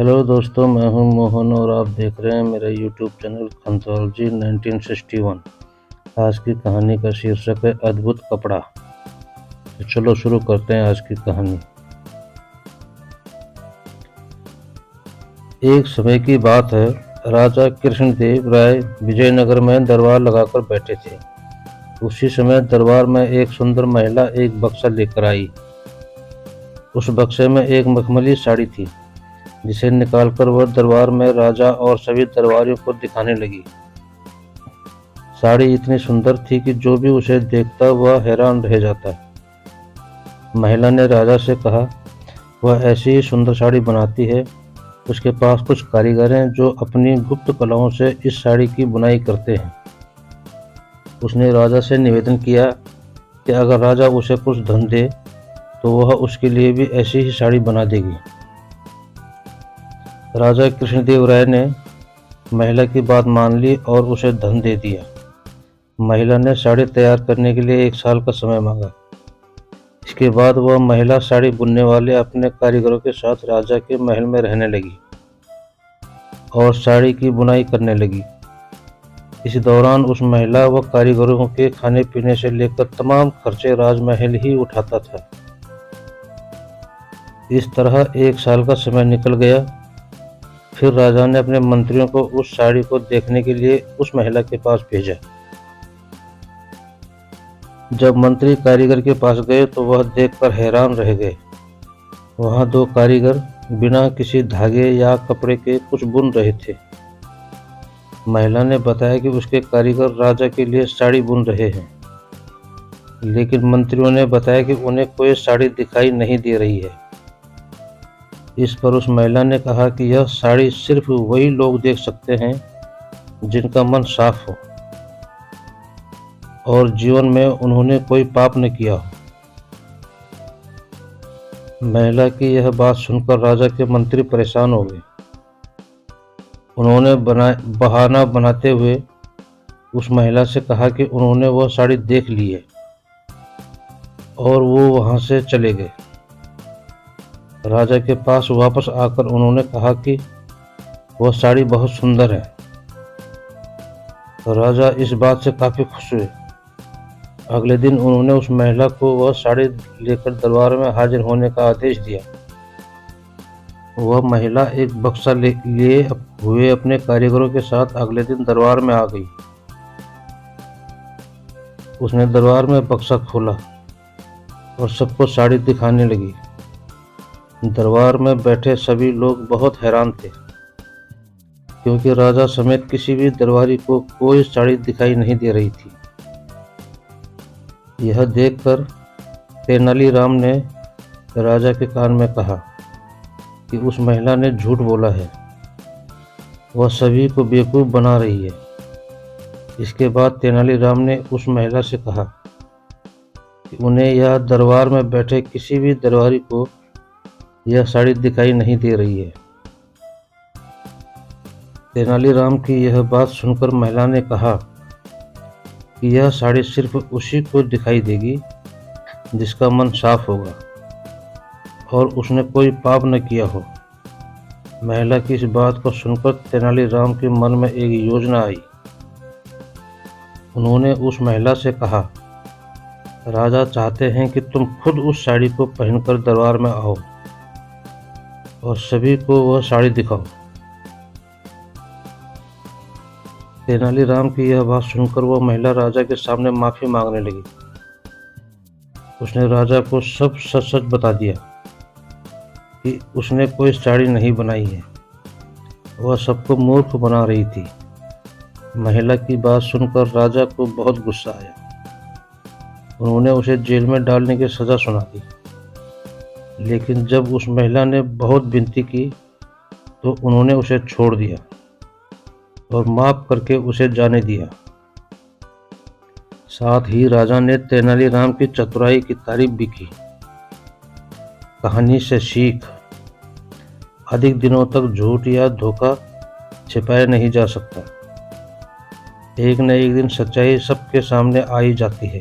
Hello दोस्तों, मैं हूं मोहन और आप देख रहे हैं मेरा यूट्यूब चैनल एंथोलॉजी 1961। आज की कहानी का शीर्षक है अद्भुत कपड़ा। तो चलो शुरू करते हैं आज की कहानी। एक समय की बात है, राजा कृष्णदेव राय विजयनगर में दरबार लगाकर बैठे थे। उसी समय दरबार में एक सुंदर महिला एक बक्सा लेकर आई। उस बक्से में एक मखमली साड़ी थी, जिसे निकालकर वह दरबार में राजा और सभी दरबारियों को दिखाने लगी। साड़ी इतनी सुंदर थी कि जो भी उसे देखता वह हैरान रह जाता। महिला ने राजा से कहा, वह ऐसी ही सुंदर साड़ी बनाती है। उसके पास कुछ कारीगर हैं जो अपनी गुप्त कलाओं से इस साड़ी की बुनाई करते हैं। उसने राजा से निवेदन किया कि अगर राजा उसे कुछ धन दे तो वह उसके लिए भी ऐसी ही साड़ी बना देगी। राजा कृष्णदेव राय ने महिला की बात मान ली और उसे धन दे दिया। महिला ने साड़ी तैयार करने के लिए 1 साल का समय मांगा। इसके बाद वह महिला साड़ी बुनने वाले अपने कारीगरों के साथ राजा के महल में रहने लगी और साड़ी की बुनाई करने लगी। इस दौरान उस महिला व कारीगरों के खाने पीने से लेकर तमाम खर्चे राजमहल ही उठाता था। इस तरह 1 साल का समय निकल गया। फिर राजा ने अपने मंत्रियों को उस साड़ी को देखने के लिए उस महिला के पास भेजा। जब मंत्री कारीगर के पास गए तो वह देखकर हैरान रह गए। वहां 2 कारीगर बिना किसी धागे या कपड़े के कुछ बुन रहे थे। महिला ने बताया कि उसके कारीगर राजा के लिए साड़ी बुन रहे हैं, लेकिन मंत्रियों ने बताया कि उन्हें कोई साड़ी दिखाई नहीं दे रही है। इस पर उस महिला ने कहा कि यह साड़ी सिर्फ वही लोग देख सकते हैं जिनका मन साफ हो और जीवन में उन्होंने कोई पाप न किया हो। महिला की यह बात सुनकर राजा के मंत्री परेशान हो गए। उन्होंने बहाना बनाते हुए उस महिला से कहा कि उन्होंने वह साड़ी देख ली है और वो वहां से चले गए। राजा के पास वापस आकर उन्होंने कहा कि वह साड़ी बहुत सुंदर है। राजा इस बात से काफी खुश हुए। अगले दिन उन्होंने उस महिला को वह साड़ी लेकर दरबार में हाजिर होने का आदेश दिया। वह महिला एक बक्सा लिए हुए अपने कारीगरों के साथ अगले दिन दरबार में आ गई। उसने दरबार में बक्सा खोला और सबको साड़ी दिखाने लगी। दरबार में बैठे सभी लोग बहुत हैरान थे, क्योंकि राजा समेत किसी भी दरबारी को कोई साड़ी दिखाई नहीं दे रही थी। यह देखकर तेनालीराम ने राजा के कान में कहा कि उस महिला ने झूठ बोला है, वह सभी को बेवकूफ बना रही है। इसके बाद तेनालीराम ने उस महिला से कहा कि उन्हें यह दरबार में बैठे किसी भी दरबारी को यह साड़ी दिखाई नहीं दे रही है। तेनालीराम की यह बात सुनकर महिला ने कहा कि यह साड़ी सिर्फ उसी को दिखाई देगी जिसका मन साफ होगा और उसने कोई पाप न किया हो। महिला की इस बात को सुनकर तेनालीराम के मन में एक योजना आई। उन्होंने उस महिला से कहा, राजा चाहते हैं कि तुम खुद उस साड़ी को पहनकर दरबार में आओ और सभी को वह साड़ी दिखाओ। तेनालीराम की यह बात सुनकर वह महिला राजा के सामने माफी मांगने लगी। उसने राजा को सब सच सच बता दिया कि उसने कोई साड़ी नहीं बनाई है, वह सबको मूर्ख बना रही थी। महिला की बात सुनकर राजा को बहुत गुस्सा आया। उन्होंने उसे जेल में डालने की सजा सुना दी। लेकिन जब उस महिला ने बहुत विनती की तो उन्होंने उसे छोड़ दिया और माफ करके उसे जाने दिया। साथ ही राजा ने तेनालीराम की चतुराई की तारीफ भी की। कहानी से सीख, अधिक दिनों तक झूठ या धोखा छिपाया नहीं जा सकता। एक न एक दिन सच्चाई सबके सामने आ ही जाती है।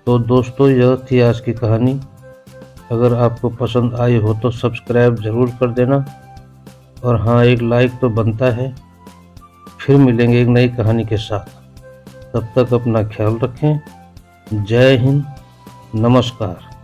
तो दोस्तों, यह थी आज की कहानी। अगर आपको पसंद आई हो तो सब्सक्राइब ज़रूर कर देना, और हाँ, एक लाइक तो बनता है। फिर मिलेंगे एक नई कहानी के साथ। तब तक अपना ख्याल रखें। जय हिंद, नमस्कार।